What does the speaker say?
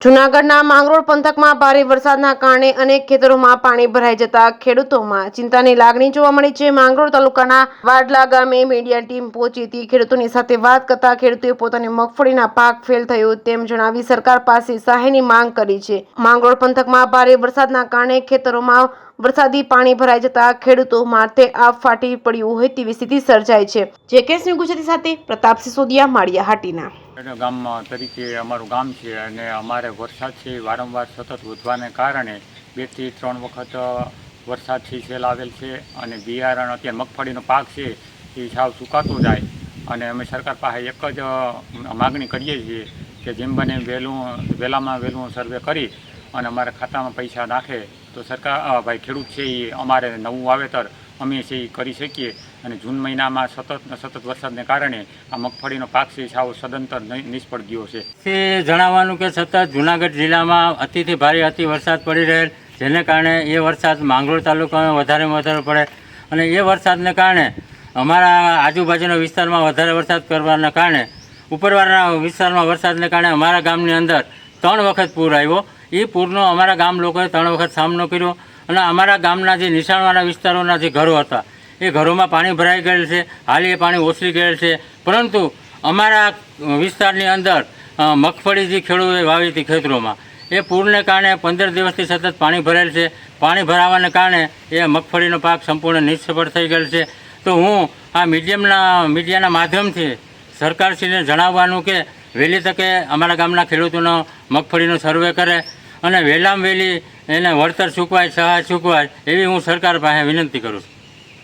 જૂનાગઢના માંગરોળ પંથકમાં ભારે વરસાદના કારણે અનેક ખેતરોમાં પાણી ભરાઈ જતા ખેડૂતોમાં ચિંતાની લાગણી જોવા મળી છે। માંગરોળ તાલુકાના વાડલા ગામે મીડિયા ટીમ પહોંચી હતી। ખેડૂતોની સાથે વાત કરતા ખેડૂતોએ પોતાની મગફળીના પાક ફેલ થયો તેમ જણાવી સરકાર પાસે સહાયની માંગ કરી છે। માંગરોળ પંથકમાં ભારે વરસાદના કારણે ખેતરોમાં વરસાદી પાણી ભરાઈ જતા ખેડૂતો માથે આપ ફાટી પડ્યું હોય તેવી સ્થિતિ સર્જાઈ છે। જેકેએસ ન્યૂઝ ગુજરાતી સાથે પ્રતાપ સિસોદિયા, માળિયા હાટીના। ગામમાં તરીકે અમારું ગામ છે અને અમારે વરસાદ છે વારંવાર સતત વધવાને કારણે 2 થી 3 વખત વરસાદ છે સેલ આવેલ છે અને બિયારણ અત્યારે મગફળીનો પાક છે એ સાવ સુકાતો જાય અને અમે સરકાર પાસે એક જ માગણી કરીએ છીએ કે જેમ બને વહેલામાં વહેલું સર્વે કરી અને અમારા ખાતામાં પૈસા નાખે તો સરકાર ભાઈ ખેડૂત છે એ અમારે નવું વાવેતર અમે છે એ કરી શકીએ અને જૂન મહિનામાં સતત વરસાદને કારણે આ મગફળીનો પાક છે સાવ સદંતર નિષ્ફળ ગયો છે। તે જણાવવાનું કે સતત જૂનાગઢ જિલ્લામાં અતિથી ભારે અતિ વરસાદ પડી રહેલ, જેને કારણે એ વરસાદ માંગરોળ તાલુકામાં વધારેમાં વધારે પડે અને એ વરસાદને કારણે અમારા આજુબાજુના વિસ્તારમાં વધારે વરસાદ કરવાના કારણે ઉપરવાળાના વિસ્તારમાં વરસાદને કારણે અમારા ગામની અંદર 3 વખત પૂર આવ્યો। એ પૂરનો અમારા ગામ લોકોએ 3 વખત સામનો કર્યો અને અમારા ગામના જે નીચાણવાળા વિસ્તારોના જે ઘરો હતા એ ઘરોમાં પાણી ભરાઈ ગયેલ છે। હાલ એ પાણી ઓસરી ગયેલ છે, પરંતુ અમારા વિસ્તારની અંદર મગફળી જે ખેડૂતોએ વાવી હતી ખેતરોમાં એ પૂરને કારણે 15 દિવસથી સતત પાણી ભરેલ છે। પાણી ભરાવાને કારણે એ મગફળીનો પાક સંપૂર્ણ નિષ્ફળ થઈ ગયેલ છે। તો હું આ મીડિયાના માધ્યમથી સરકારશ્રીને જણાવવાનું કે વહેલી તકે અમારા ગામના ખેડૂતોનો મગફળીનો સર્વે કરે અને વહેલામાં વહેલી એને વળતર ચૂકવાય, સહાય ચૂકવાય એવી હું સરકાર પાસે વિનંતી કરું છું।